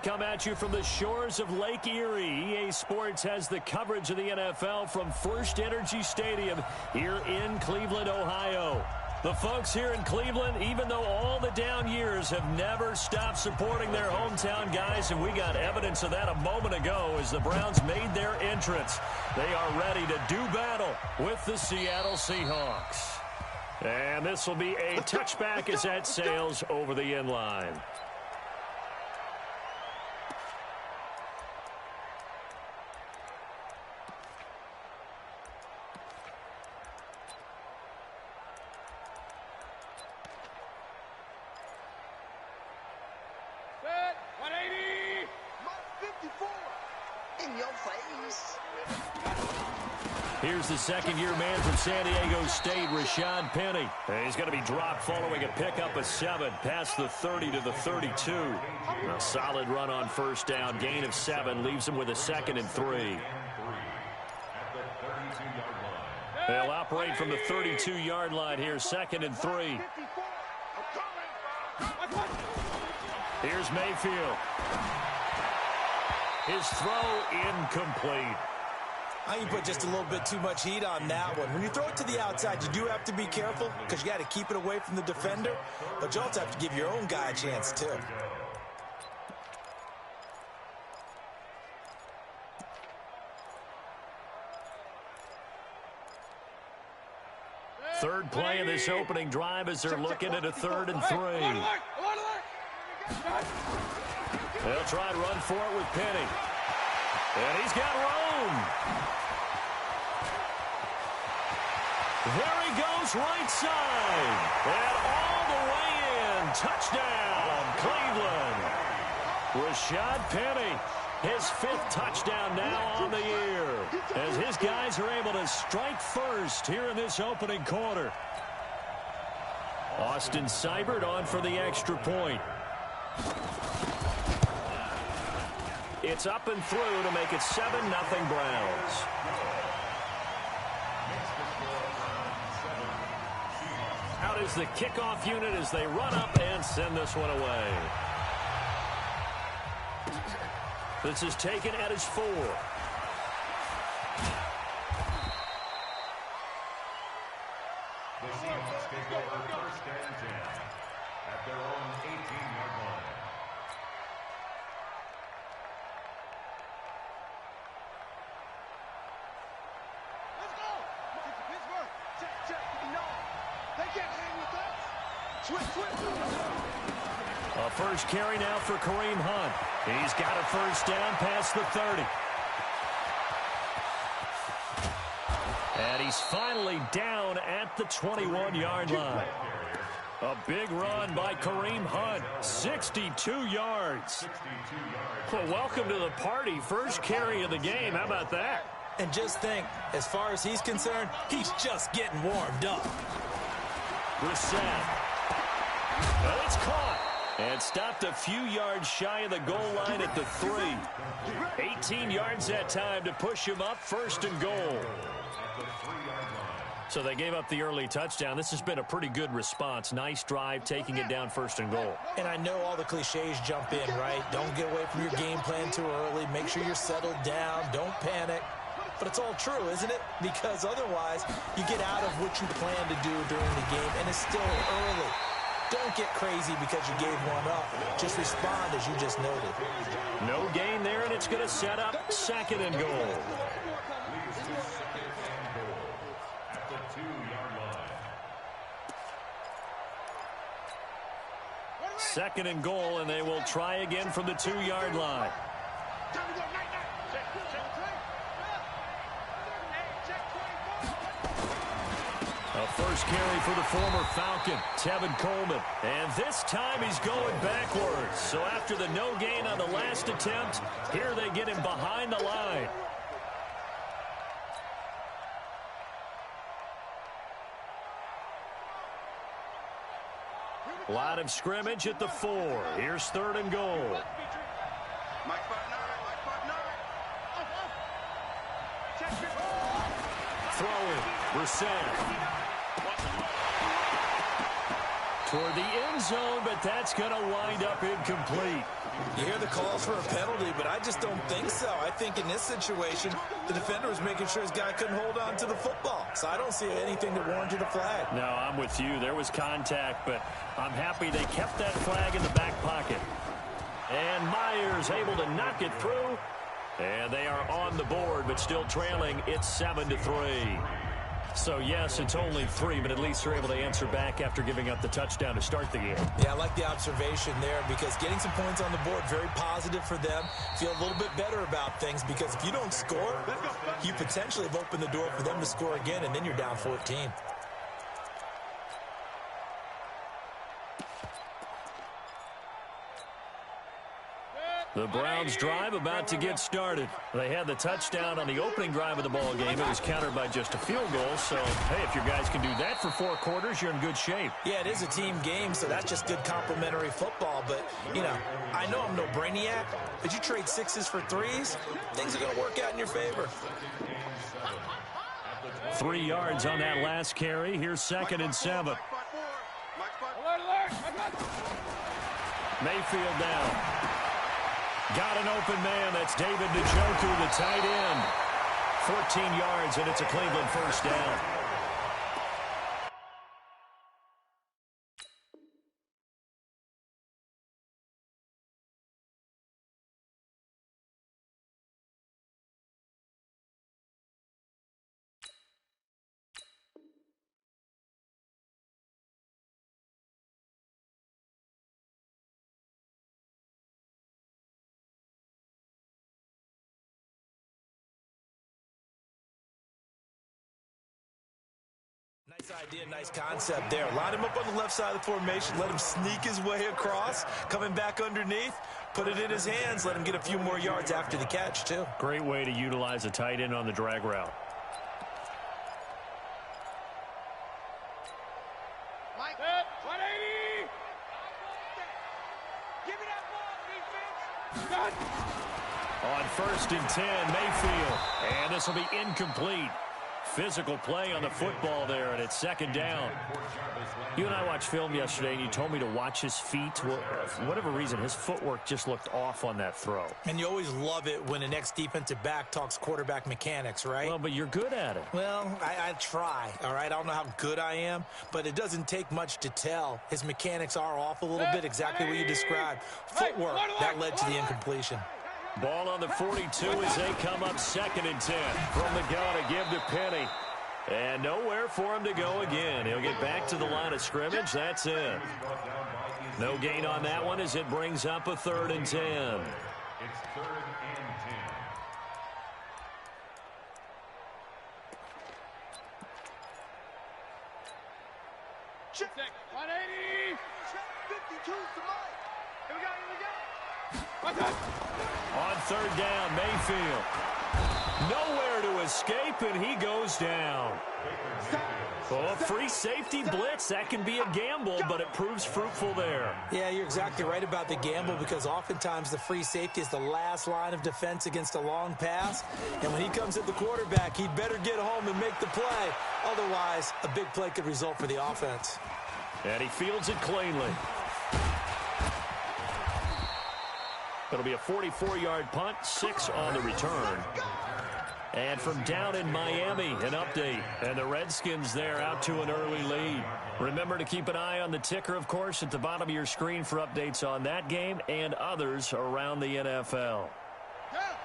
come at you from the shores of Lake Erie. EA Sports has the coverage of the NFL from First Energy Stadium here in Cleveland, Ohio. The folks here in Cleveland, even though all the down years, have never stopped supporting their hometown guys, and we got evidence of that a moment ago as the Browns made their entrance. They are ready to do battle with the Seattle Seahawks. And this will be a touchback as that sails over the end line. Here's the second-year man from San Diego State, Rashad Penny. He's going to be dropped following a pickup of 7 past the 30 to the 32. A solid run on first down. Gain of 7 leaves him with a 2nd and 3. They'll operate from the 32-yard line here, 2nd and 3. Here's Mayfield. His throw incomplete. I think you put just a little bit too much heat on that one. When you throw it to the outside, you do have to be careful because you got to keep it away from the defender, but you also have to give your own guy a chance too. Third play of this opening drive as they're looking at a 3rd and 3. They'll try and run for it with Penny. And he's got room. There he goes, right side. And all the way in. Touchdown, Cleveland. Rashad Penny, his 5th touchdown now on the year, as his guys are able to strike first here in this opening quarter. Austin Seibert on for the extra point. It's up and through to make it 7-0 Browns. Out is the kickoff unit as they run up and send this one away. This is taken at his 4. The Seahawks take over 1st and 10 at their own 18-yard line. A first carry now for Kareem Hunt. He's got a first down past the 30. And he's finally down at the 21-yard line. A big run by Kareem Hunt, 62 yards. Well, welcome to the party. First carry of the game. How about that? And just think, as far as he's concerned, he's just getting warmed up. Brissett. Well, it's caught. And stopped a few yards shy of the goal line at the 3. 18 yards that time to push him up, 1st and goal. So they gave up the early touchdown. This has been a pretty good response. Nice drive, taking it down 1st and goal. And I know all the cliches jump in, right? Don't get away from your game plan too early. Make sure you're settled down. Don't panic. But it's all true, isn't it? Because otherwise, you get out of what you plan to do during the game, and it's still early. Don't get crazy because you gave one up. Just respond as you just noted. No gain there, and it's going to set up 2nd and goal. 2nd and goal, and they will try again from the 2-yard line. A first carry for the former Falcon, Tevin Coleman. And this time he's going backwards. So after the no gain on the last attempt, here they get him behind the line. Line of scrimmage at the 4. Here's 3rd and goal. Throwing, Brissett. Toward the end zone, but that's going to wind up incomplete. You hear the calls for a penalty, but I just don't think so. I think in this situation, the defender was making sure his guy couldn't hold on to the football. So I don't see anything that warranted a flag. No, I'm with you. There was contact, but I'm happy they kept that flag in the back pocket. And Myers able to knock it through. And they are on the board, but still trailing. It's 7-3. So, yes, it's only 3, but at least they're able to answer back after giving up the touchdown to start the game. Yeah, I like the observation there because getting some points on the board, very positive for them. Feel a little bit better about things because if you don't score, you potentially have opened the door for them to score again, and then you're down 14. The Browns drive about to get started. They had the touchdown on the opening drive of the ball game. It was countered by just a field goal. So, hey, if your guys can do that for 4 quarters, you're in good shape. Yeah, it is a team game, so that's just good complementary football. But, you know, I know I'm no brainiac, but you trade 6s for 3s, things are going to work out in your favor. 3 yards on that last carry. Here's 2nd and 7. Mayfield down. Got an open man. That's David Njoku, the tight end. 14 yards, and it's a Cleveland first down. Nice idea, nice concept there. Line him up on the left side of the formation. Let him sneak his way across. Coming back underneath. Put it in his hands. Let him get a few more yards after the catch, too. Great way to utilize a tight end on the drag route. Mike, 180. Give me that ball, defense. On 1st and 10, Mayfield. And this will be incomplete. Physical play on the football there, and it's 2nd down. You and I watched film yesterday, and you told me to watch his feet. Well, for whatever reason, his footwork just looked off on that throw. And you always love it when the next defensive back talks quarterback mechanics, right? Well, but you're good at it. Well, I try, all right? I don't know how good I am, but it doesn't take much to tell. His mechanics are off a little bit, exactly what you described. Footwork, that led to the incompletion. Ball on the 42 as they come up 2nd and 10. From the gun to give to Penny. And nowhere for him to go again. He'll get back to the line of scrimmage. That's it. No gain on that one as it brings up a 3rd and 10. It's 3rd and 10. Check. 180. Check 52 to Mike. Here we go, here we go. On 3rd down, Mayfield. Nowhere to escape, and he goes down. Oh, free safety blitz. That can be a gamble, but it proves fruitful there. Yeah, you're exactly right about the gamble because oftentimes the free safety is the last line of defense against a long pass. And when he comes at the quarterback, he'd better get home and make the play. Otherwise, a big play could result for the offense. And he fields it cleanly. It'll be a 44-yard punt, 6 on the return. And from down in Miami, an update. And the Redskins there out to an early lead. Remember to keep an eye on the ticker, of course, at the bottom of your screen for updates on that game and others around the NFL.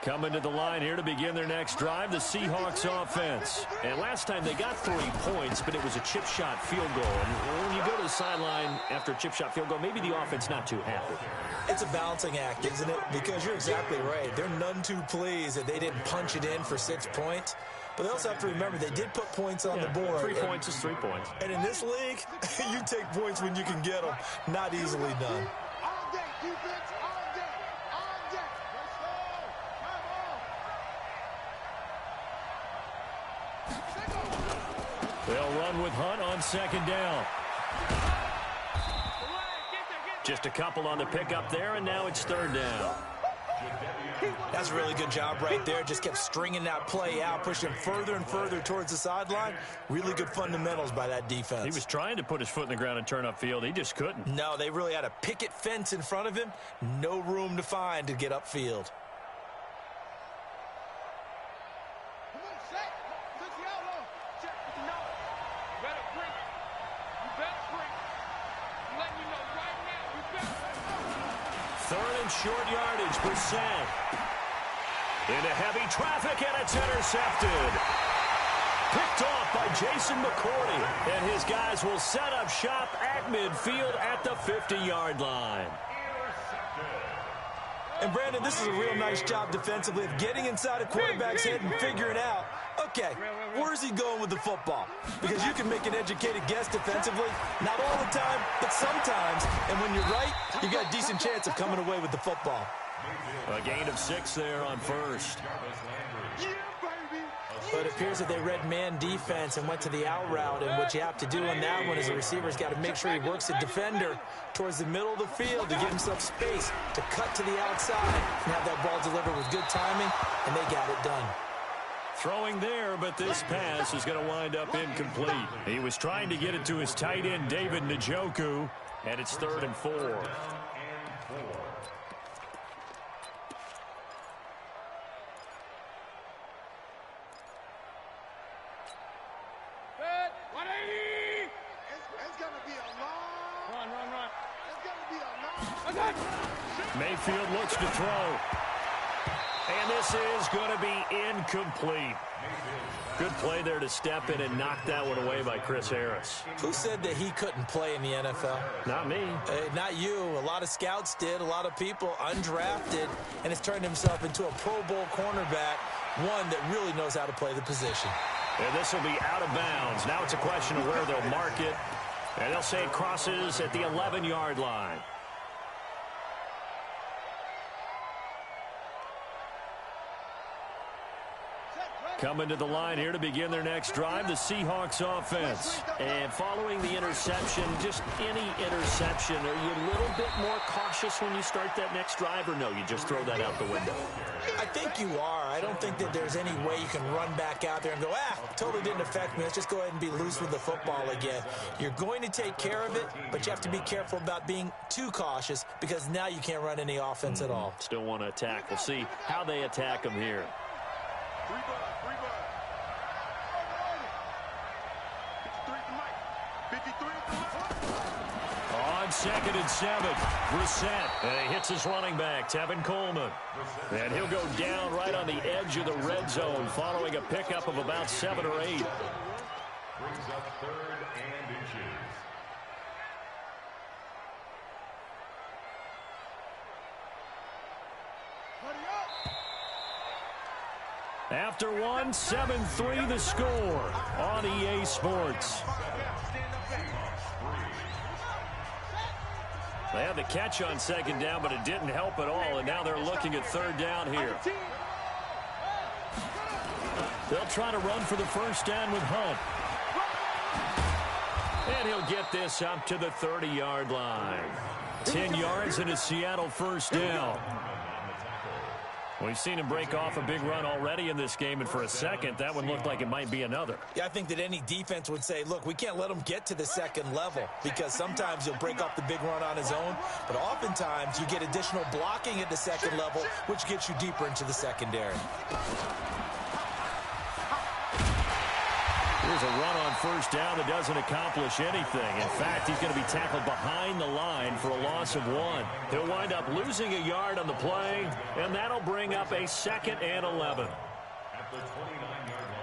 Coming to the line here to begin their next drive, the Seahawks offense. And last time they got 3 points, but it was a chip shot field goal. And when you go to the sideline after a chip shot field goal, maybe the offense not too happy. It's a balancing act, isn't it? Because you're exactly right. They're none too pleased that they didn't punch it in for 6 points. But they also have to remember they did put points on the board. 3 points is 3 points. And in this league, you take points when you can get them. Not easily done. On deck, defense, on deck, on deck. They'll run with Hunt on 2nd down. Just a couple on the pickup there, and now it's 3rd down. That's a really good job right there. Just kept stringing that play out, pushing him further and further towards the sideline. Really good fundamentals by that defense. He was trying to put his foot in the ground and turn upfield. He just couldn't. No, they really had a picket fence in front of him. No room to find to get upfield. Third and short yardage, Brissett. Into heavy traffic, and it's intercepted. Picked off by Jason McCourty. And his guys will set up shop at midfield at the 50-yard line. And, Brandon, this is a real nice job defensively of getting inside a quarterback's head and figuring out, okay, where's he going with the football? Because you can make an educated guess defensively, not all the time, but sometimes. And when you're right, you got a decent chance of coming away with the football. A gain of 6 there on first. But it appears that they read man defense and went to the out route, and what you have to do on that one is the receiver's got to make sure he works the defender towards the middle of the field to give himself space to cut to the outside and have that ball delivered with good timing, and they got it done. Throwing there, but this pass is going to wind up incomplete. He was trying to get it to his tight end, David Njoku, and it's 3rd and 4. Mayfield looks to throw. And this is going to be incomplete. Good play there to step in and knock that one away by Chris Harris. Who said that he couldn't play in the NFL? Not me. Not you. A lot of scouts did. A lot of people undrafted. And has turned himself into a Pro Bowl cornerback, one that really knows how to play the position. And this will be out of bounds. Now it's a question of where they'll mark it. And they'll say it crosses at the 11-yard line. Coming to the line here to begin their next drive, the Seahawks offense. And following the interception, just any interception, are you a little bit more cautious when you start that next drive, or no, you just throw that out the window? I think you are. I don't think that there's any way you can run back out there and go, totally didn't affect me. Let's just go ahead and be loose with the football again. You're going to take care of it, but you have to be careful about being too cautious because now you can't run any offense at all. Still want to attack. We'll see how they attack them here. On 2nd and 7, Brissett. And he hits his running back, Tevin Coleman. And he'll go down right on the edge of the red zone following a pickup of about 7 or 8. Brings up 3rd and inches. After one, 7-3 the score on EA Sports. They had the catch on 2nd down, but it didn't help at all, and now they're looking at 3rd down here. They'll try to run for the 1st down with Hunt. And he'll get this up to the 30-yard line. 10 yards and a Seattle 1st down. We've seen him break off a big run already in this game, and for a second, that one looked like it might be another. Yeah, I think that any defense would say, look, we can't let him get to the 2nd level because sometimes he'll break off the big run on his own, but oftentimes you get additional blocking at the 2nd level, which gets you deeper into the secondary. Here's a run on 1st down that doesn't accomplish anything. In fact, he's going to be tackled behind the line for a loss of 1. He'll wind up losing a yard on the play, and that'll bring up a 2nd and 11. At the 29-yard line.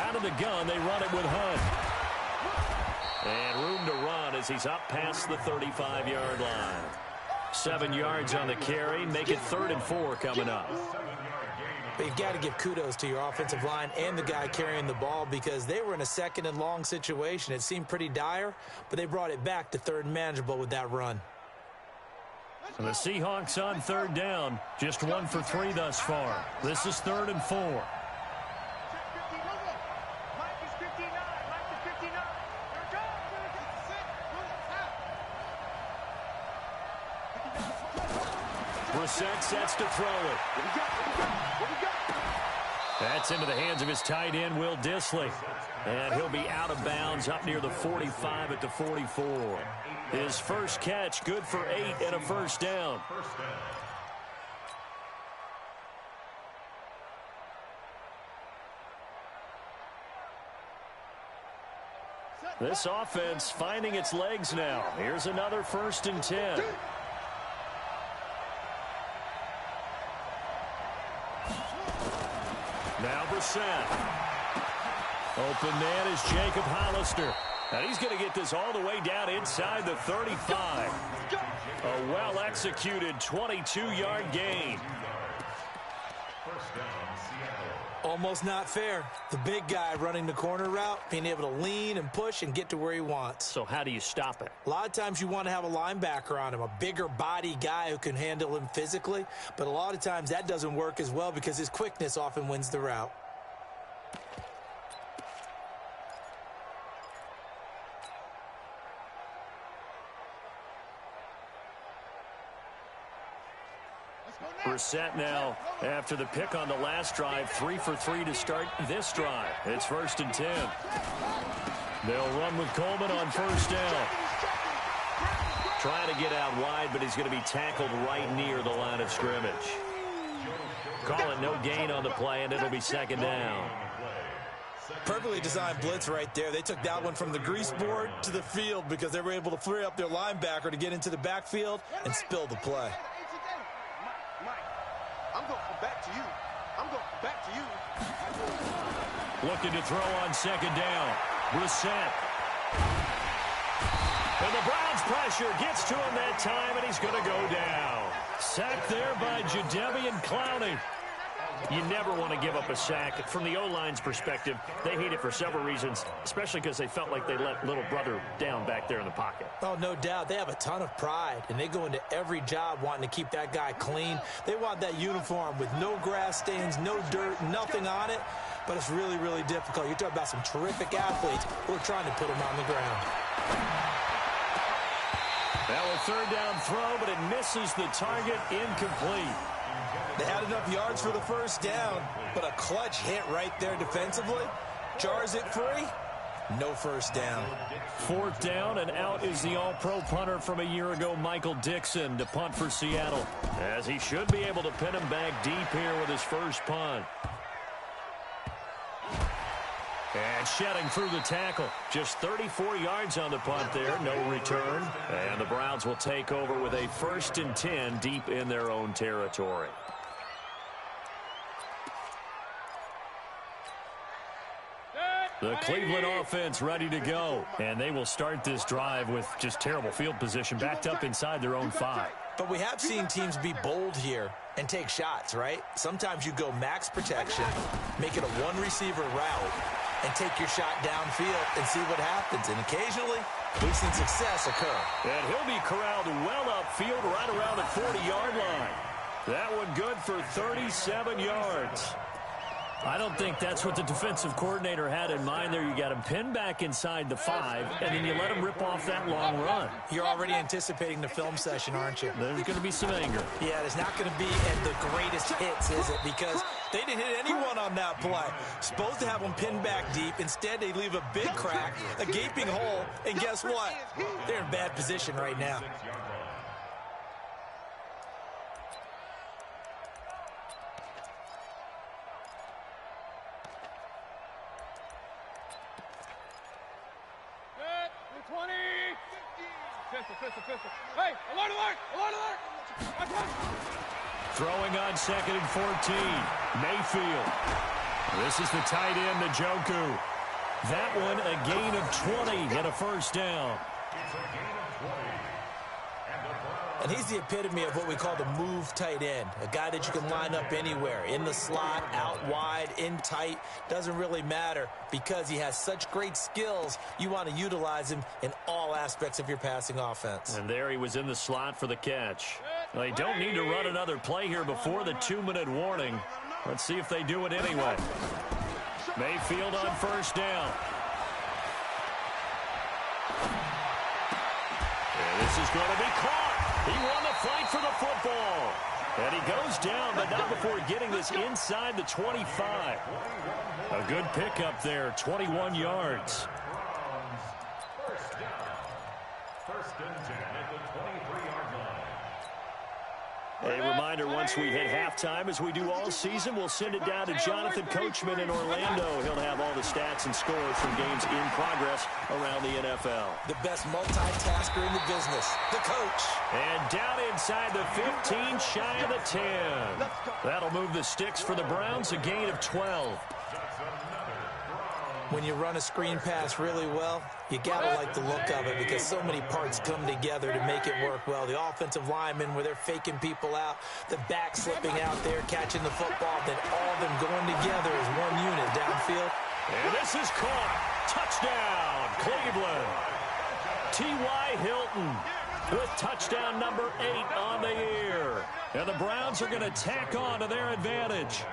Out of the gun, they run it with Hunt. And room to run as he's up past the 35-yard line. 7 yards on the carry. Make it 3rd and 4 coming up. But you've got to give kudos to your offensive line and the guy carrying the ball because they were in a 2nd and long situation. It seemed pretty dire, but they brought it back to 3rd and manageable with that run. And the Seahawks on 3rd down. Just 1 for 3 thus far. This is 3rd and 4. Brissett sets to throw it. That's into the hands of his tight end, Will Dissly. And he'll be out of bounds up near the 45 at the 44. His first catch, good for 8 and a first down. This offense finding its legs now. Here's another 1st and 10. Now Brissett. Open man is Jacob Hollister. And he's going to get this all the way down inside the 35. A well-executed 22-yard gain. Almost not fair. The big guy running the corner route, being able to lean and push and get to where he wants. So how do you stop it? A lot of times you want to have a linebacker on him, a bigger body guy who can handle him physically. But a lot of times that doesn't work as well because his quickness often wins the route. Brissett now, after the pick on the last drive, 3 for 3 to start this drive. It's 1st and 10. They'll run with Coleman on 1st down. Trying to get out wide, but he's going to be tackled right near the line of scrimmage. Call it no gain on the play, and it'll be 2nd down. Perfectly designed blitz right there. They took that one from the grease board to the field because they were able to free up their linebacker to get into the backfield and spill the play. I'm going back to you. I'm going back to you. Looking to throw on 2nd down. Brissett. And the Browns pressure gets to him that time, and he's going to go down. Sacked there by Jadeveon Clowney. You never want to give up a sack. From the O-line's perspective, they hate it for several reasons, especially because they felt like they let little brother down back there in the pocket. Oh, no doubt. They have a ton of pride, and they go into every job wanting to keep that guy clean. They want that uniform with no grass stains, no dirt, nothing on it, but it's really, really difficult. You're talking about some terrific athletes who are trying to put him on the ground. Now a 3rd down throw, but it misses the target, incomplete. They had enough yards for the 1st down, but a clutch hit right there defensively. Jars it free. No 1st down. 4th down, and out is the all-pro punter from a year ago, Michael Dixon, to punt for Seattle, as he should be able to pin him back deep here with his first punt. And shedding through the tackle. Just 34 yards on the punt there, no return. And the Browns will take over with a 1st and 10 deep in their own territory. The Cleveland offense ready to go. And they will start this drive with just terrible field position, backed up inside their own 5. But we have seen teams be bold here and take shots, right? Sometimes you go max protection, make it a one-receiver route, and take your shot downfield and see what happens. And occasionally, we've seen success occur. And he'll be corralled well upfield right around the 40-yard line. That one good for 37 yards. I don't think that's what the defensive coordinator had in mind there. You got him pinned back inside the 5, and then you let him rip off that long run. You're already anticipating the film session, aren't you? There's going to be some anger. Yeah, there's not going to be at the greatest hits, is it? Because they didn't hit anyone on that play. Supposed to have them pinned back deep. Instead, they leave a big crack, a gaping hole, and guess what? They're in bad position right now. Hey, alert, alert, alert, alert. Throwing on 2nd and 14. Mayfield. This is the tight end, Njoku. That one a gain of 20 and a 1st down. It's a gain of 20. And the Browns And he's the epitome of what we call the move tight end, a guy that you can line up anywhere, in the slot, out wide, in tight, doesn't really matter because he has such great skills. You want to utilize him in all aspects of your passing offense. And there he was in the slot for the catch. Well, they don't need to run another play here before the 2-minute warning. Let's see if they do it anyway. Mayfield on first down. And this is going to be caught. He won the fight for the football. And he goes down, but not before getting this inside the 25. A good pickup there, 21 yards. First down. First and 10 at the 23-yard line. A reminder, once we hit halftime, as we do all season, we'll send it down to Jonathan Coachman in Orlando. He'll have all the stats and scores from games in progress around the NFL. The best multitasker in the business, the coach. And down inside the 15, shy of the 10. That'll move the sticks for the Browns, a gain of 12. When you run a screen pass really well, you got to like the look of it because so many parts come together to make it work well. The offensive linemen, where they're faking people out, the back slipping out there, catching the football, then all of them going together as one unit downfield. And this is caught. Touchdown, Cleveland. T.Y. Hilton with touchdown number 8 on the year. And the Browns are going to tack on to their advantage.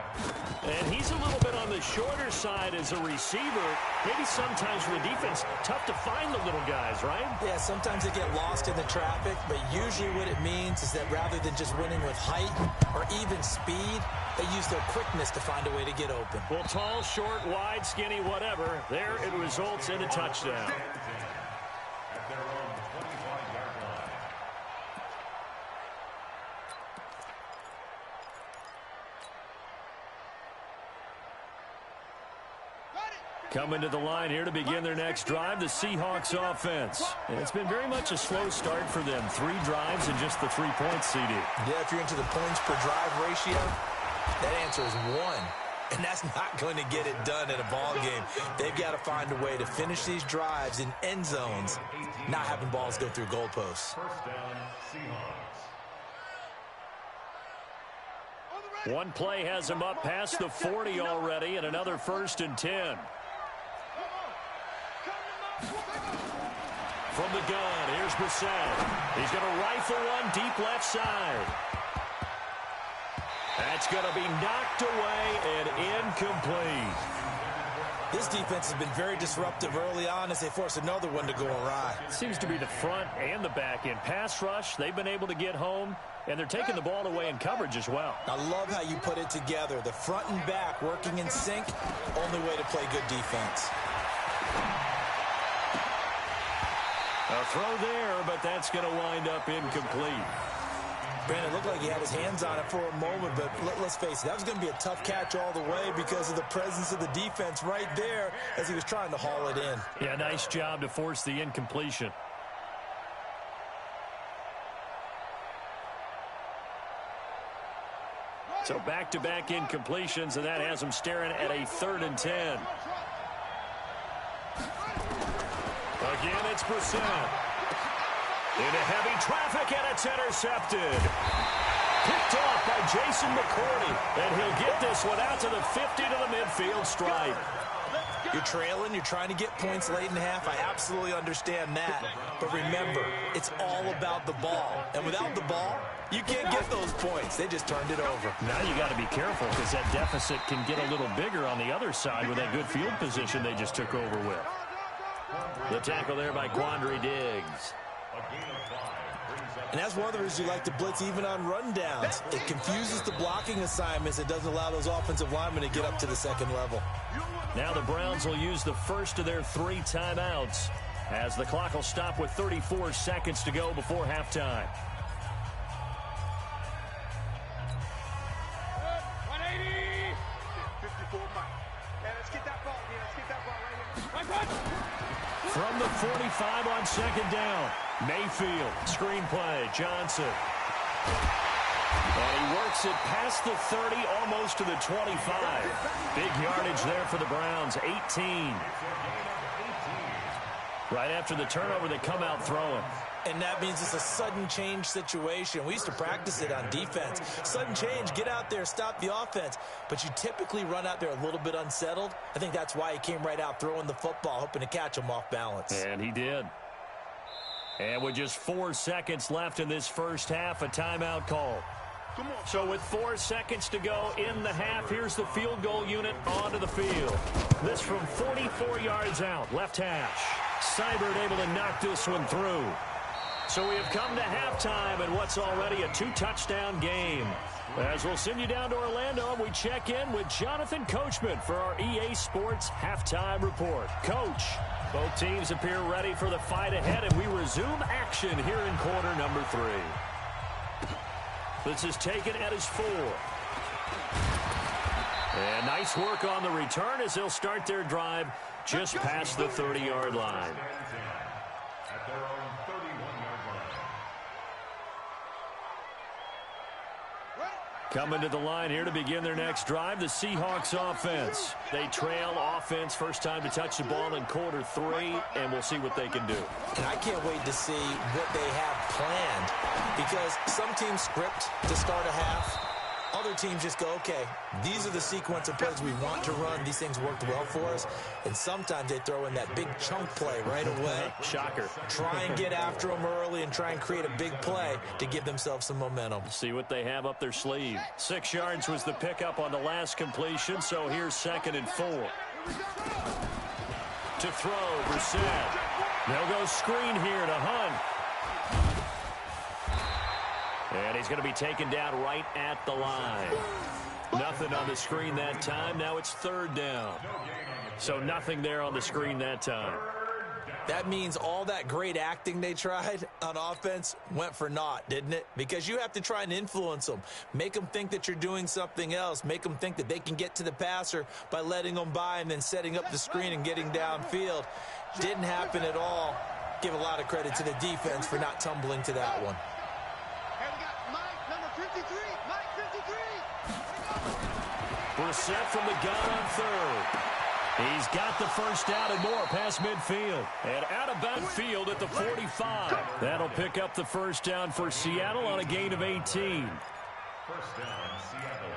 And he's a little bit on the shorter side as a receiver. Maybe sometimes for the defense, tough to find the little guys, right? Yeah, sometimes they get lost in the traffic, but usually what it means is that rather than just winning with height or even speed, they use their quickness to find a way to get open. Well, tall, short, wide, skinny, whatever, there it results in a touchdown. At their own 25-yard line. Coming to the line here to begin their next drive, the Seahawks offense. And it's been very much a slow start for them. 3 drives and just the 3 points, CD. Yeah, if you're into the points per drive ratio, that answer is 1. And that's not going to get it done in a ball game. They've got to find a way to finish these drives in end zones, not having balls go through goalposts. First down, Seahawks. One play has him up past the 40 already, and another 1st and 10. From the gun, here's Brissett. He's going to rifle one deep left side. That's going to be knocked away and incomplete. This defense has been very disruptive early on as they force another one to go awry. Seems to be the front and the back end. Pass rush, they've been able to get home, and they're taking the ball away in coverage as well. I love how you put it together. The front and back working in sync, only way to play good defense. A throw there, but that's going to wind up incomplete. Brandon, looked like he had his hands on it for a moment, but let's face it, that was going to be a tough catch all the way because of the presence of the defense right there as he was trying to haul it in. Yeah, nice job to force the incompletion. So back-to-back incompletions, and that has him staring at a 3rd and 10. Again, it's Brissett. Into heavy traffic, and it's intercepted. Picked off by Jason McCourty, and he'll get this one out to the 50 to the midfield stripe. You're trailing, you're trying to get points late in half. I absolutely understand that. But remember, it's all about the ball. And without the ball, you can't get those points. They just turned it over. Now you got to be careful because that deficit can get a little bigger on the other side with that good field position they just took over with. The tackle there by Quandre Diggs. And that's one of the reasons you like to blitz even on rundowns. It confuses the blocking assignments. It doesn't allow those offensive linemen to get up to the second level. Now the Browns will use the first of their 3 timeouts as the clock will stop with 34 seconds to go before halftime. 180. 54 Mike. Yeah, let's get that ball here. Let's get that ball right here. From the 45 on 2nd down, Mayfield, screenplay, Johnson. And he works it past the 30, almost to the 25. Big yardage there for the Browns, 18. Right after the turnover, they come out throwing. And that means it's a sudden change situation. We used to practice it on defense. Sudden change, get out there, stop the offense. But you typically run out there a little bit unsettled. I think that's why he came right out throwing the football, hoping to catch him off balance. And he did. And with just 4 seconds left in this first half, a timeout call. So with 4 seconds to go in the half, here's the field goal unit onto the field. This from 44 yards out, left hash. Seibert able to knock this one through. So we have come to halftime in what's already a 2-touchdown game. As we'll send you down to Orlando, and we check in with Jonathan Coachman for our EA Sports Halftime Report. Coach, both teams appear ready for the fight ahead, and we resume action here in quarter number 3. This is taken at his 4. And nice work on the return as they'll start their drive just past the 30-yard line. At their own 31-yard line. Coming to the line here to begin their next drive, the Seahawks offense. They trail offense, first time to touch the ball in quarter 3, and we'll see what they can do. And I can't wait to see what they have planned, because some teams script to start a half. Other teams just go, okay, these are the sequence of plays we want to run. These things worked well for us. And sometimes they throw in that big chunk play right away. Shocker. Try and get after them early and try and create a big play to give themselves some momentum. See what they have up their sleeve. 6 yards was the pickup on the last completion, so here's 2nd and 4. To throw, Brissett. They'll go screen here to Hunt. And he's going to be taken down right at the line. Nothing on the screen that time. Now it's 3rd down. So nothing there on the screen that time. That means all that great acting they tried on offense went for naught, didn't it? Because you have to try and influence them. Make them think that you're doing something else. Make them think that they can get to the passer by letting them by and then setting up the screen and getting downfield. Didn't happen at all. Give a lot of credit to the defense for not tumbling to that one. Brissett from the gun on 3rd. He's got the first down and more past midfield. And out of backfield at the 45. That'll pick up the first down for Seattle on a gain of 18. First down, Seattle.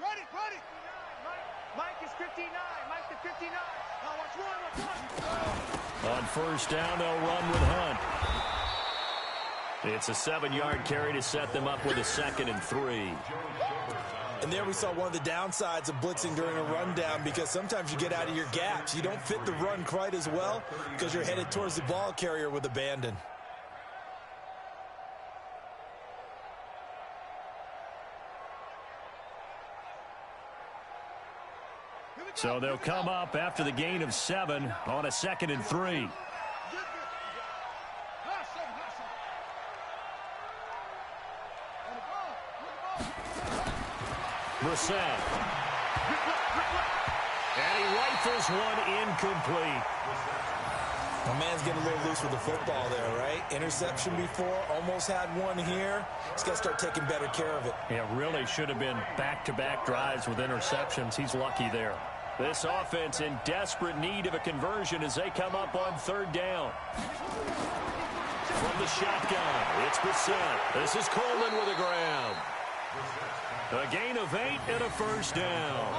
Ready. Mike is 59. Mike to 59. Now watch one. On first down, they'll run with Hunt. It's a 7-yard carry to set them up with a 2nd and 3. And there we saw one of the downsides of blitzing during a rundown, because sometimes you get out of your gaps. You don't fit the run quite as well because you're headed towards the ball carrier with abandon. So they'll come up after the gain of 7 on a 2nd and 3. Brissett. And he rifles one incomplete. My man's getting a little loose with the football there, right? Interception before, almost had one here. He's got to start taking better care of it. It really should have been back-to-back drives with interceptions. He's lucky there. This offense in desperate need of a conversion as they come up on 3rd down. From the shotgun, it's Brissett. This is Coleman with a grab. A gain of 8 and a first down.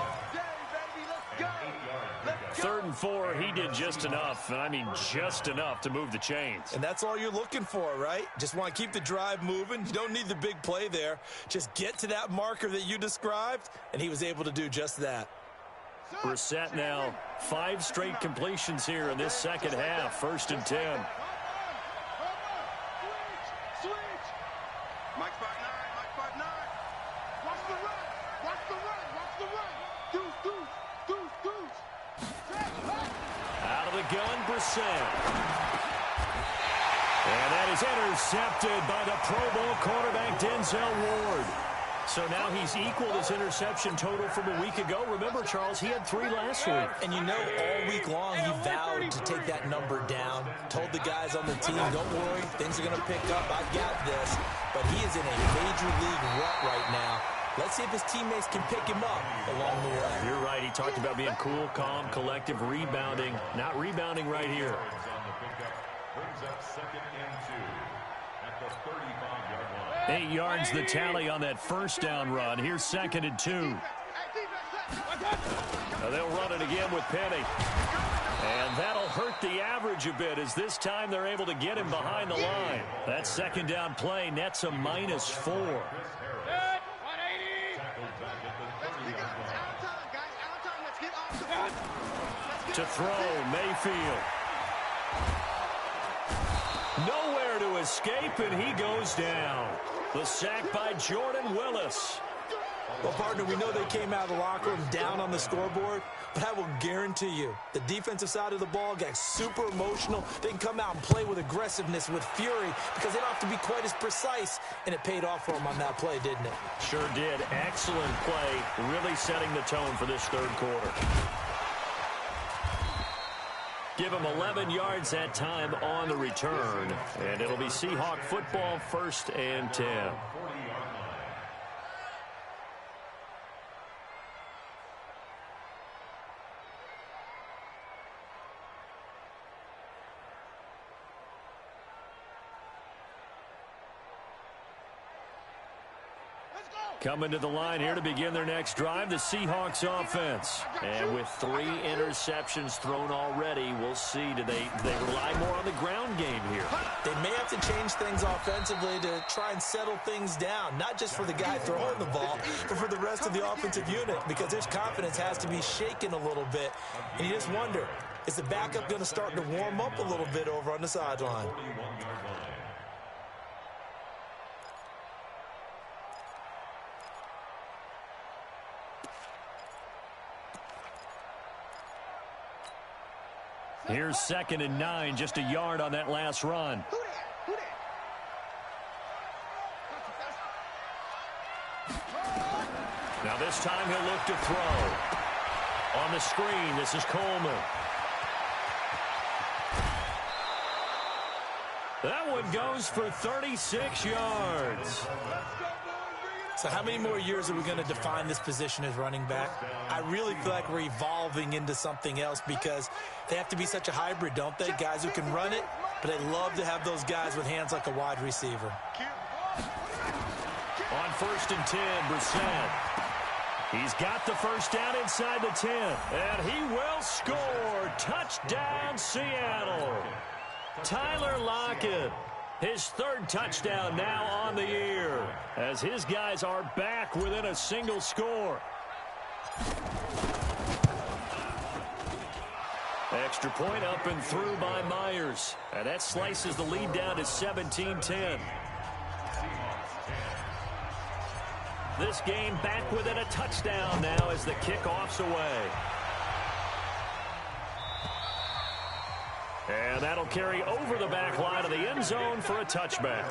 3rd and 4, he did just enough, and I mean just enough to move the chains. And that's all you're looking for, right? Just want to keep the drive moving. You don't need the big play there. Just get to that marker that you described, and he was able to do just that. Brissett now 5 straight completions here in this second half. 1st and 10. Switch. Mike 5'9". Watch the run. Deuce. Out of the gun, Brissett. And that is intercepted by the Pro Bowl cornerback Denzel Ward. So now he's equaled his interception total from a week ago. Remember, Charles, he had 3 last week. And you know, all week long he vowed to take that number down. Told the guys on the team, don't worry, things are going to pick up. I've got this. But he is in a major league rut right now. Let's see if his teammates can pick him up along the way. You're right. He talked about being cool, calm, collective, rebounding. Not rebounding right here. Brings up 2nd and 2 at the 35-yard line. 8 yards the tally on that first down run. Here's 2nd and 2. Now they'll run it again with Penny. And that'll hurt the average a bit as this time they're able to get him behind the line. That 2nd down play nets a -4. To throw, Mayfield. Nowhere to escape, and he goes down. The sack by Jordan Willis. Well, partner, we know they came out of the locker room down on the scoreboard, but I will guarantee you the defensive side of the ball got super emotional. They can come out and play with aggressiveness, with fury, because they don't have to be quite as precise, and it paid off for them on that play, didn't it? Sure did. Excellent play, really setting the tone for this third quarter. Give him 11 yards that time on the return, and it'll be Seahawk football, 1st and 10. Coming to the line here to begin their next drive, the Seahawks offense. And with 3 interceptions thrown already, we'll see. Do they rely more on the ground game here? They may have to change things offensively to try and settle things down, not just for the guy throwing the ball, but for the rest of the offensive unit, because his confidence has to be shaken a little bit. And you just wonder, is the backup going to start to warm up a little bit over on the sideline? Here's 2nd and 9, just a yard on that last run. Now this time he'll look to throw. On the screen, this is Coleman. That one goes for 36 yards. So how many more years are we going to define this position as running back? I really feel like we're evolving into something else because they have to be such a hybrid, don't they? Guys who can run it, but they love to have those guys with hands like a wide receiver. On 1st and 10, Brissett. He's got the first down inside the 10, and he will score. Touchdown, Seattle. Tyler Lockett. His 3rd touchdown now on the year as his guys are back within a single score. Extra point up and through by Myers. And that slices the lead down to 17-10. This game back within a touchdown now as the kickoff's away. And that'll carry over the back line of the end zone for a touchback.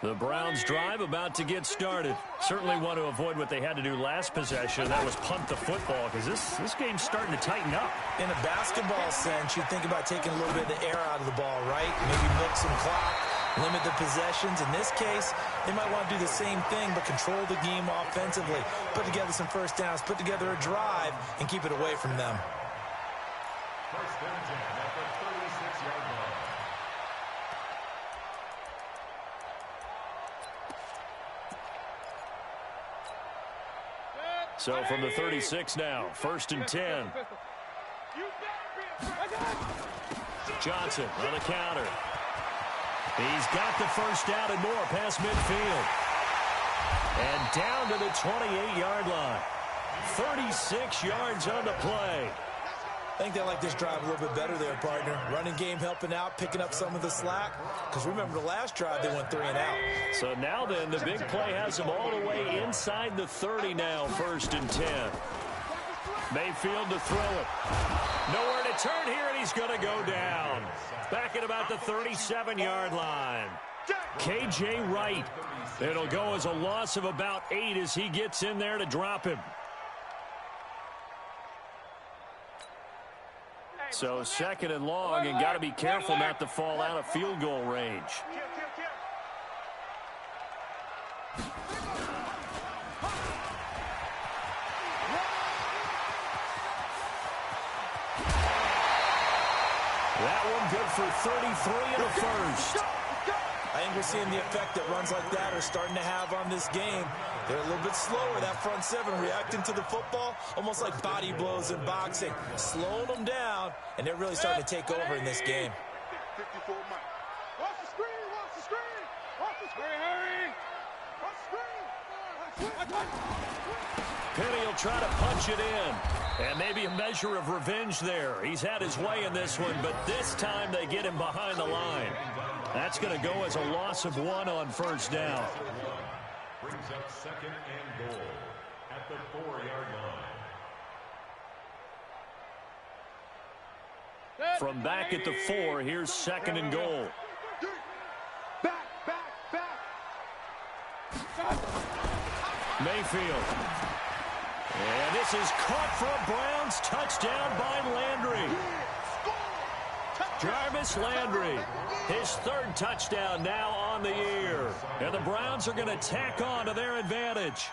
The Browns drive about to get started. Certainly want to avoid what they had to do last possession. That was punt the football because this game's starting to tighten up. In a basketball sense, you think about taking a little bit of the air out of the ball, right? Maybe milk some clock, limit the possessions. In this case, they might want to do the same thing but control the game offensively. Put together some first downs, put together a drive, and keep it away from them. 1st and 10 at the 36-yard line. So from the 36 now, 1st and 10. Johnson on the counter. He's got the first down and more past midfield. And down to the 28-yard line. 36 yards on the play. I think they like this drive a little bit better there, partner. Running game helping out, picking up some of the slack. Because remember the last drive, they went 3 and out. So now then, the big play has them all the way inside the 30 now, 1st and 10. Mayfield to throw it. Nowhere to turn here, and he's going to go down. Back at about the 37-yard line. K.J. Wright. It'll go as a loss of about 8 as he gets in there to drop him. So second and long, and got to be careful not to fall out of field goal range. That one good for 33 in the first. I think we're seeing the effect that runs like that are starting to have on this game. They're a little bit slower, that front seven, reacting to the football, almost like body blows in boxing. Slowing them down, and they're really starting to take over in this game. 54 Mike. Watch the screen, watch the screen. Watch the screen, hurry. Watch the screen. Penny will try to punch it in. And maybe a measure of revenge there. He's had his way in this one, but this time they get him behind the line. That's going to go as a loss of 1 on first down. Brings up second and goal at the 4-yard line. From back at the 4, here's second and goal. Back. Mayfield. And this is caught for a Browns touchdown by Landry. Jarvis Landry, his third touchdown now on the year. And the Browns are going to tack on to their advantage.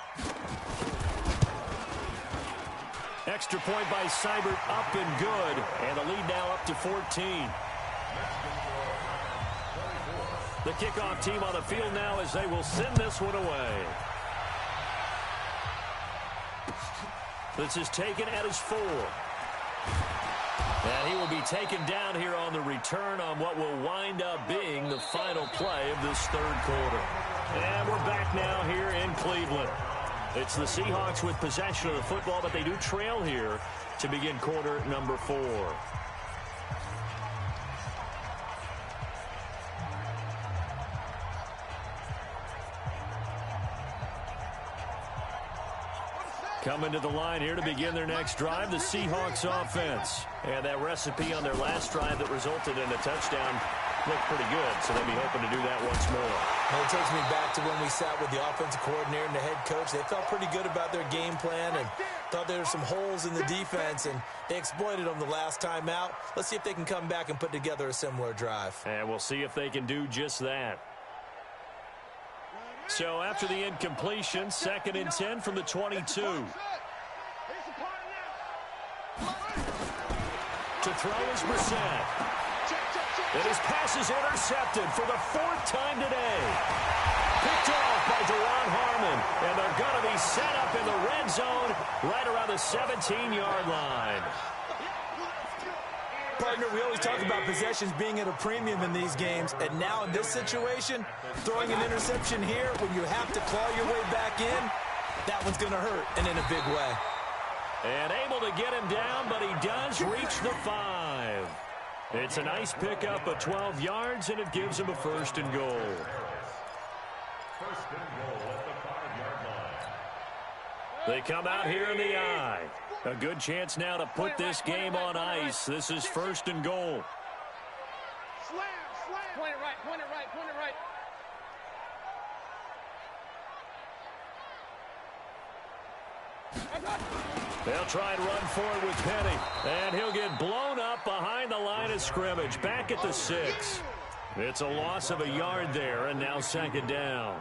Extra point by Seibert, up and good. And the lead now up to 14. The kickoff team on the field now as they will send this one away. This is taken at his 4. And he will be taken down here on the return on what will wind up being the final play of this third quarter. And we're back now here in Cleveland. It's the Seahawks with possession of the football, but they do trail here to begin quarter number 4. Coming to the line here to begin their next drive, the Seahawks offense. And that recipe on their last drive that resulted in a touchdown looked pretty good, so they'll be hoping to do that once more. Well, it takes me back to when we sat with the offensive coordinator and the head coach. They felt pretty good about their game plan and thought there were some holes in the defense, and they exploited them the last time out. Let's see if they can come back and put together a similar drive. And we'll see if they can do just that. So after the incompletion, second and 10 from the 22. To throw is Brissett. And his pass is intercepted for the 4th time today. Picked off by Deron Harmon. And they're going to be set up in the red zone right around the 17-yard line. Partner, we always talk about possessions being at a premium in these games, and now in this situation, throwing an interception here when you have to claw your way back in, that one's going to hurt, and in a big way. And able to get him down, but he does reach the 5. It's a nice pickup of 12 yards, and it gives him a first and goal. First and goal at the 5-yard line. They come out here in the I. A good chance now to put this game on ice. This is first and goal. Slam. Point it right. They'll try and run for it with Penny. And he'll get blown up behind the line of scrimmage. Back at the 6. It's a loss of a yard there, and now second down.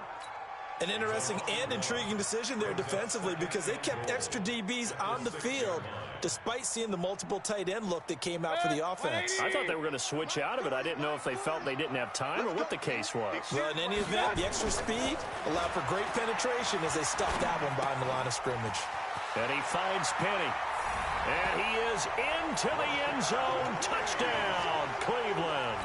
An interesting and intriguing decision there defensively because they kept extra DBs on the field despite seeing the multiple tight end look that came out for the offense. I thought they were going to switch out of it. I didn't know if they felt they didn't have time or what the case was. Well, in any event, the extra speed allowed for great penetration as they stuffed that one behind the line of scrimmage. And he finds Penny. And he is into the end zone. Touchdown, Cleveland.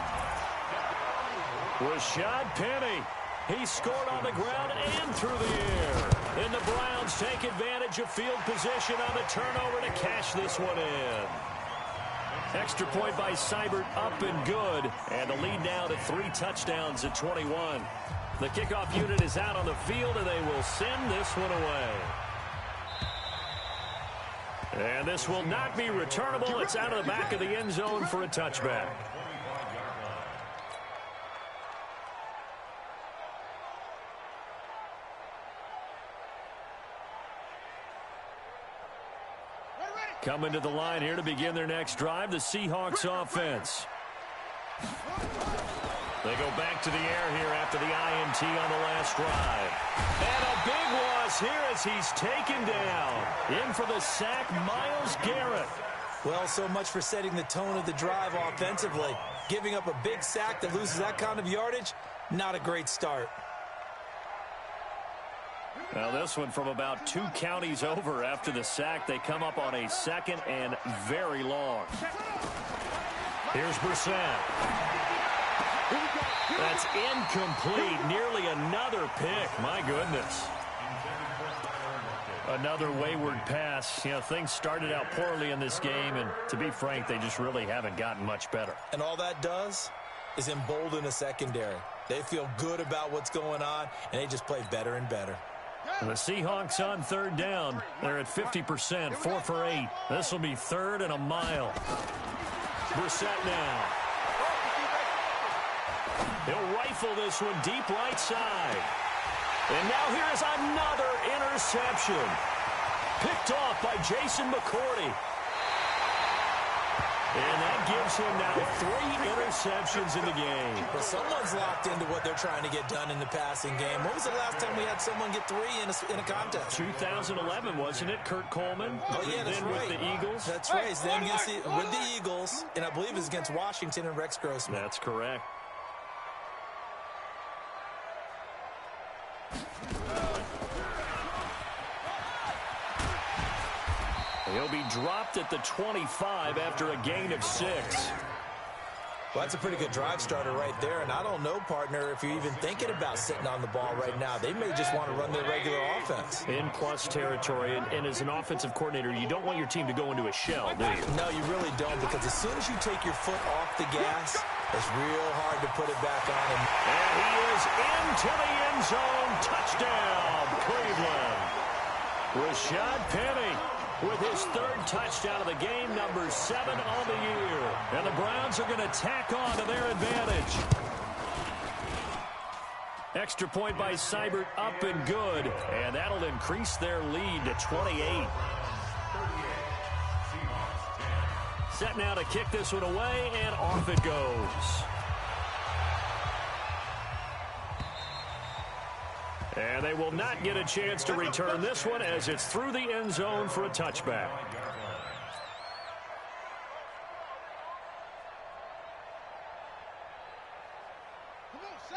Rashad Penny. He scored on the ground and through the air. And the Browns take advantage of field position on the turnover to cash this one in. Extra point by Seibert, up and good. And the lead now to 3 touchdowns at 21. The kickoff unit is out on the field, and they will send this one away. And this will not be returnable. It's out of the back of the end zone for a touchback. Coming to the line here to begin their next drive, the Seahawks offense. They go back to the air here after the INT on the last drive. And a big loss here as he's taken down. In for the sack, Myles Garrett. Well, so much for setting the tone of the drive offensively. Giving up a big sack that loses that kind of yardage, not a great start. Now this one from about 2 counties over after the sack. They come up on a 2nd and very long. Here's Brissett. That's incomplete. Nearly another pick. My goodness. Another wayward pass. You know, things started out poorly in this game, and to be frank, they just really haven't gotten much better. And all that does is embolden a secondary. They feel good about what's going on, and they just play better and better. And the Seahawks on 3rd down. They're at 50%, 4 for 8. This will be 3rd and a mile. Brissett now. He'll rifle this one deep right side. And now here's another interception. Picked off by Jason McCourty. And that gives him now 3 interceptions in the game. Well, someone's locked into what they're trying to get done in the passing game. When was the last time we had someone get 3 in a contest? 2011, wasn't it? Kurt Coleman? Oh, yeah, that's right. With the Eagles? That's right. Then with the Eagles, and I believe it was against Washington and Rex Grossman. That's correct. He'll be dropped at the 25 after a gain of 6. Well, that's a pretty good drive starter right there. And I don't know, partner, if you're even thinking about sitting on the ball right now. They may just want to run their regular offense. In plus territory. And as an offensive coordinator, you don't want your team to go into a shell, do you? No, you really don't. Because as soon as you take your foot off the gas, it's real hard to put it back on. And he is into the end zone. Touchdown, Cleveland. Rashad Penny with his 3rd touchdown of the game, number 7 on the year. And the Browns are going to tack on to their advantage. Extra point by Seibert, up and good. And that'll increase their lead to 28. Set now to kick this one away, and off it goes. And they will not get a chance to return this one as it's through the end zone for a touchback.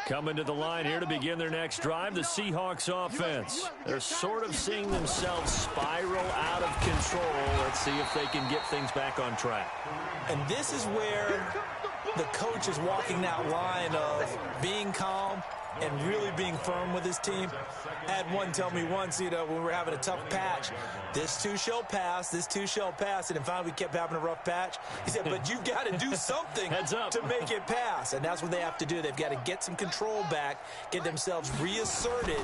Coming to the line here to begin their next drive, the Seahawks offense. They're sort of seeing themselves spiral out of control. Let's see if they can get things back on track. And this is where the coach is walking that line of being calm and really being firm with his team. I had one tell me once, you know, when we were having a tough patch, this too shall pass, this too shall pass. And finally we kept having a rough patch. He said, but you've got to do something to make it pass. And that's what they have to do. They've got to get some control back, get themselves reasserted,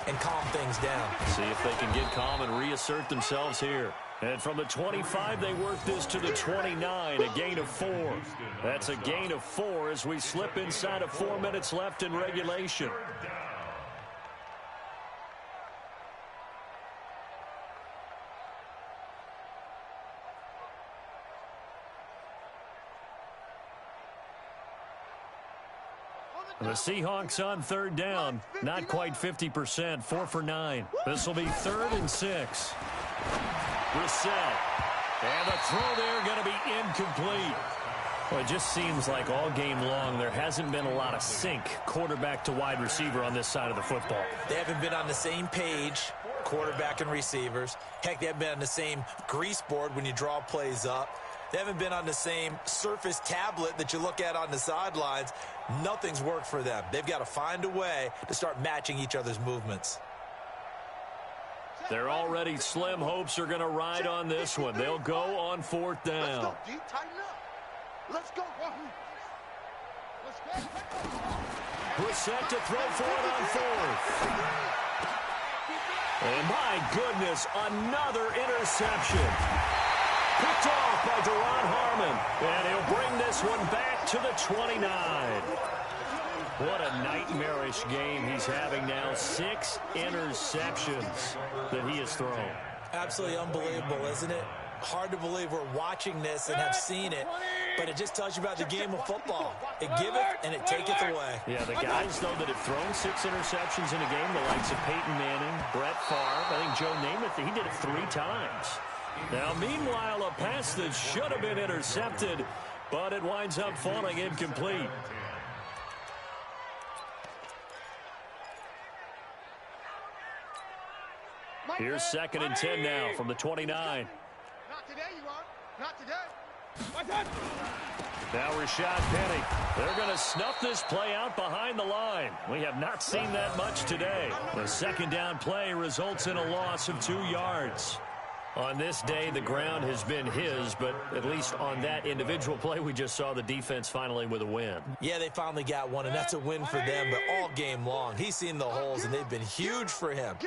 and calm things down. See if they can get calm and reassert themselves here. And from the 25, they work this to the 29, a gain of 4. That's a gain of 4 as we slip inside of 4 minutes left in regulation. The Seahawks on 3rd down, not quite 50%, 4 for 9. This will be 3rd and 6. Brissett. And the throw there going to be incomplete. Well, it just seems like all game long there hasn't been a lot of sync quarterback to wide receiver on this side of the football. They haven't been on the same page, quarterback and receivers. Heck, they haven't been on the same grease board when you draw plays up. They haven't been on the same surface tablet that you look at on the sidelines. Nothing's worked for them. They've got to find a way to start matching each other's movements. Their already slim hopes are going to ride on this one. They'll go on 4th down. Let's go, D. Tighten up. Let's go. Let's go. Brissett to throw for it on 4th. And my goodness, another interception. Picked off by Deron Harmon. And he'll bring this one back to the 29. What a nightmarish game he's having now. 6 interceptions that he has thrown. Absolutely unbelievable, isn't it? Hard to believe we're watching this and have seen it, but it just tells you about the game of football. It giveth and it taketh away. Yeah, the guys, though, that have thrown 6 interceptions in a game, the likes of Peyton Manning, Brett Favre, I think Joe Namath, he did it 3 times. Now, meanwhile, a pass that should have been intercepted, but it winds up falling incomplete. Here's 2nd and 10 now from the 29. Not today, you are. Not today. Now Rashad Penny. They're going to snuff this play out behind the line. We have not seen that much today. The 2nd down play results in a loss of 2 yards. On this day, the ground has been his, but at least on that individual play, we just saw the defense finally with a win. Yeah, they finally got one, and that's a win for them, but all game long, he's seen the holes, and they've been huge for him.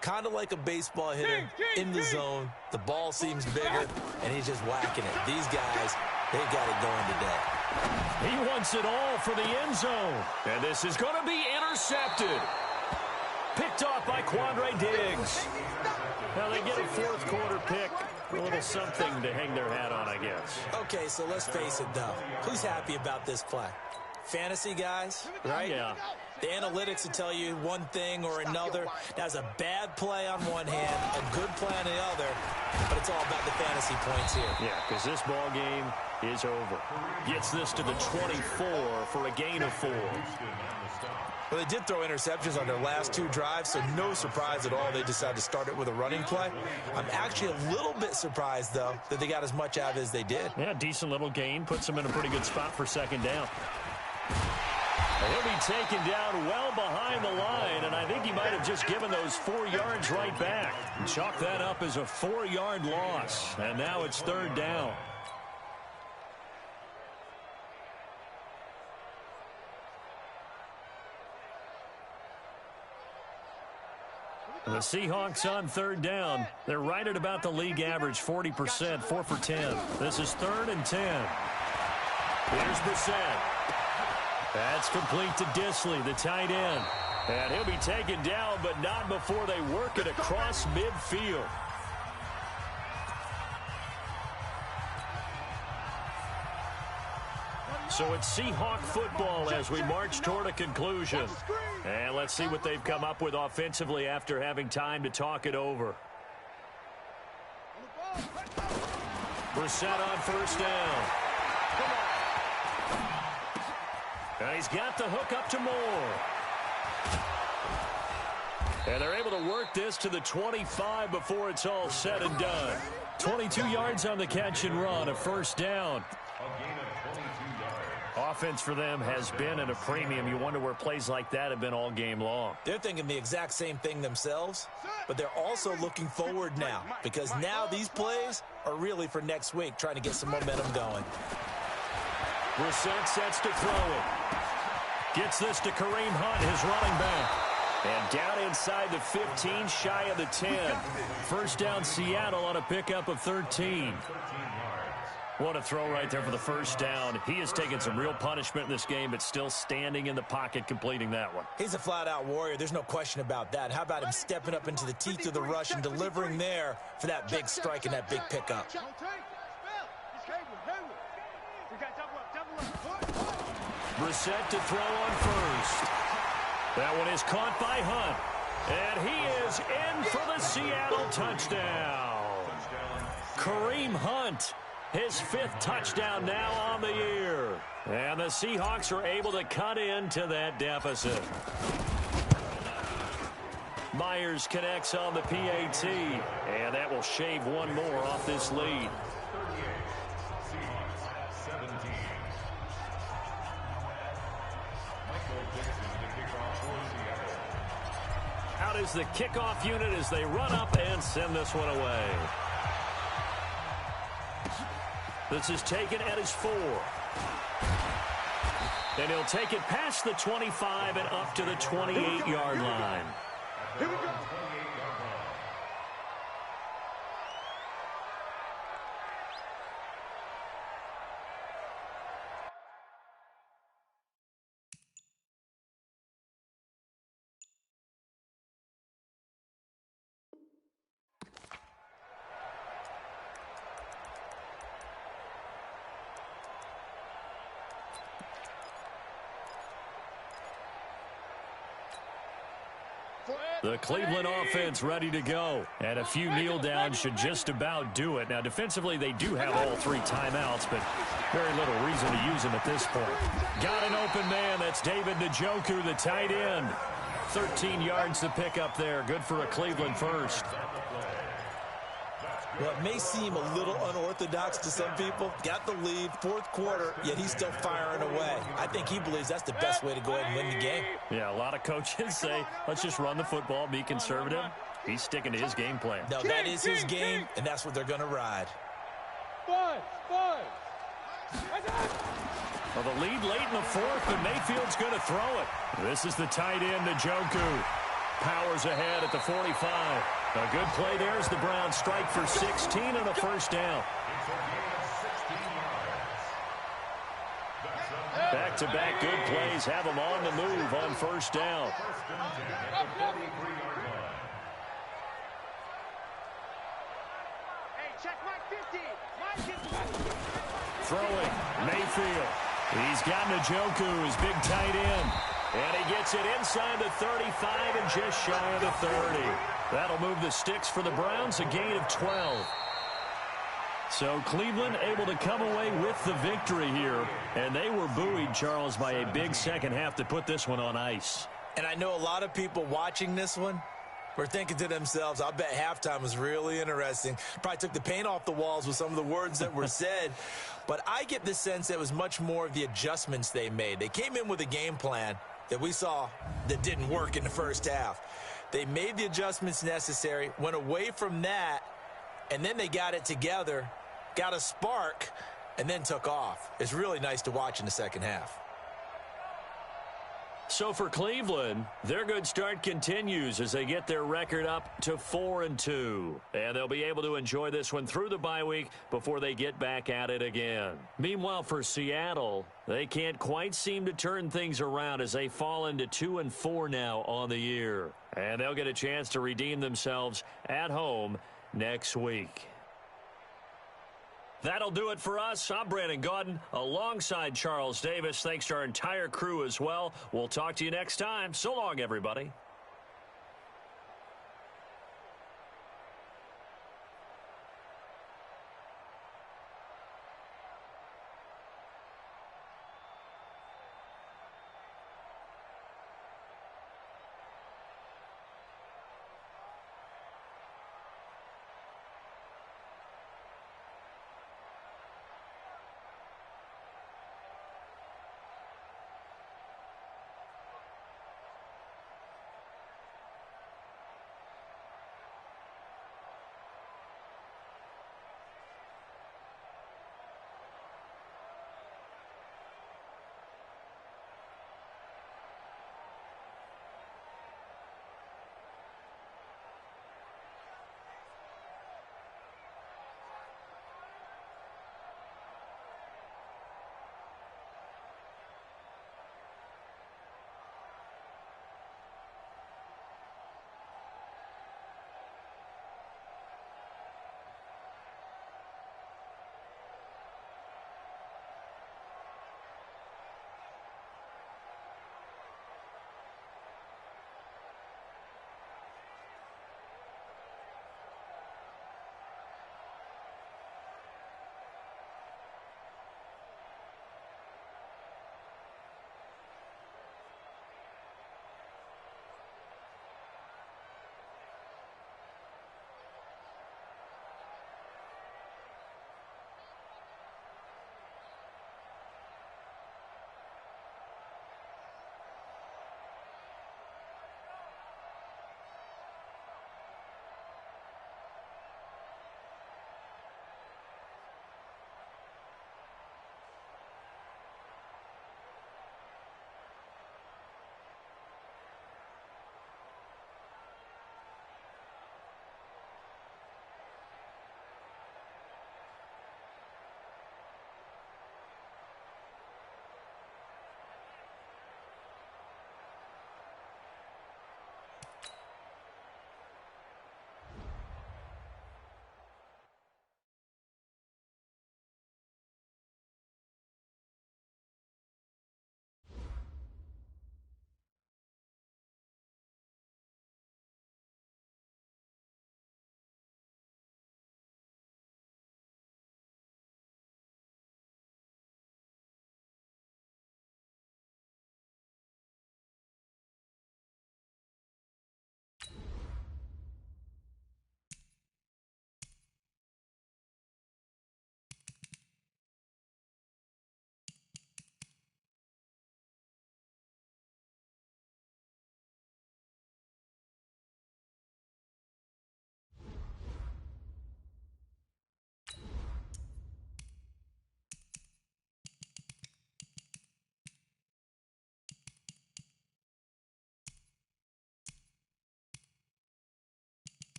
Kind of like a baseball hitter in the zone. The ball seems bigger, and he's just whacking it. These guys, they got it going today. He wants it all for the end zone. And this is going to be intercepted. Picked off by Quandre Diggs. Now they get a 4th quarter pick. A little something to hang their hat on, I guess. Okay, so let's face it, though. Who's happy about this play? Fantasy guys, right? Yeah. The analytics will tell you one thing or another. That's a bad play on one hand, a good play on the other, but it's all about the fantasy points here. Yeah, because this ball game is over. Gets this to the 24 for a gain of 4. Well, they did throw interceptions on their last 2 drives, so no surprise at all they decided to start it with a running play. I'm actually a little bit surprised, though, that they got as much out of it as they did. Yeah, decent little gain. Puts them in a pretty good spot for 2nd down. He'll be taken down well behind the line, and I think he might have just given those 4 yards right back. Chalk that up as a 4-yard loss, and now it's 3rd down. The Seahawks on 3rd down. They're right at about the league average, 40%, 4 for 10. This is 3rd and 10. Here's Brissett. That's complete to Disley, the tight end. And he'll be taken down, but not before they work it across midfield. So it's Seahawk football as we march toward a conclusion. And let's see what they've come up with offensively after having time to talk it over. Brissett on 1st down. And he's got the hook up to Moore. And they're able to work this to the 25 before it's all said and done. 22 yards on the catch and run, a 1st down. Offense for them has been at a premium. You wonder where plays like that have been all game long. They're thinking the exact same thing themselves, but they're also looking forward now because now these plays are really for next week, trying to get some momentum going. Brissett sets to throw it. Gets this to Kareem Hunt, his running back. And down inside the 15, shy of the 10. 1st down Seattle on a pickup of 13. What a throw right there for the 1st down. He has taken some real punishment in this game, but still standing in the pocket, completing that one. He's a flat-out warrior. There's no question about that. How about him stepping up into the teeth of the rush and delivering there for that big strike and that big pickup? Brissett to throw on 1st. That one is caught by Hunt. And he is in for the Seattle touchdown. Kareem Hunt. His 5th touchdown now on the year. And the Seahawks are able to cut into that deficit. Myers connects on the PAT. And that will shave one more off this lead. Out is the kickoff unit as they run up and send this one away. This is taken at his 4. And he'll take it past the 25 and up to the 28-yard line. Here we go. The Cleveland offense ready to go. And a few kneel downs should just about do it. Now, defensively, they do have all 3 timeouts, but very little reason to use them at this point. Got an open man. That's David Njoku, the tight end. 13 yards to pick up there. Good for a Cleveland first. Well, it may seem a little unorthodox to some people. Got the lead, 4th quarter, yet he's still firing away. I think he believes that's the best way to go ahead and win the game. Yeah, a lot of coaches say, let's just run the football, be conservative. He's sticking to his game plan. No, that is his game, and that's what they're going to ride. Well, the lead late in the 4th, but Mayfield's going to throw it. This is the tight end, Njoku. Powers ahead at the 45. A good play there as the Browns strike for 16 and a first down. Back-to-back good plays have them on the move on first down. Throwing, Mayfield. He's got Njoku, his big tight end. And he gets it inside the 35 and just shy of the 30. That'll move the sticks for the Browns, a gain of 12. So Cleveland able to come away with the victory here. And they were buoyed, Charles, by a big second half to put this one on ice. And I know a lot of people watching this one were thinking to themselves, I'll bet halftime was really interesting. Probably took the paint off the walls with some of the words that were said. But I get the sense that it was much more of the adjustments they made. They came in with a game plan that we saw that didn't work in the first half. They made the adjustments necessary, went away from that, and then they got it together, got a spark, and then took off. It's really nice to watch in the second half. So for Cleveland, their good start continues as they get their record up to 4-2. And they'll be able to enjoy this one through the bye week before they get back at it again. Meanwhile, for Seattle, they can't quite seem to turn things around as they fall into 2-4 now on the year. And they'll get a chance to redeem themselves at home next week. That'll do it for us. I'm Brandon Gaudin alongside Charles Davis. Thanks to our entire crew as well. We'll talk to you next time. So long, everybody.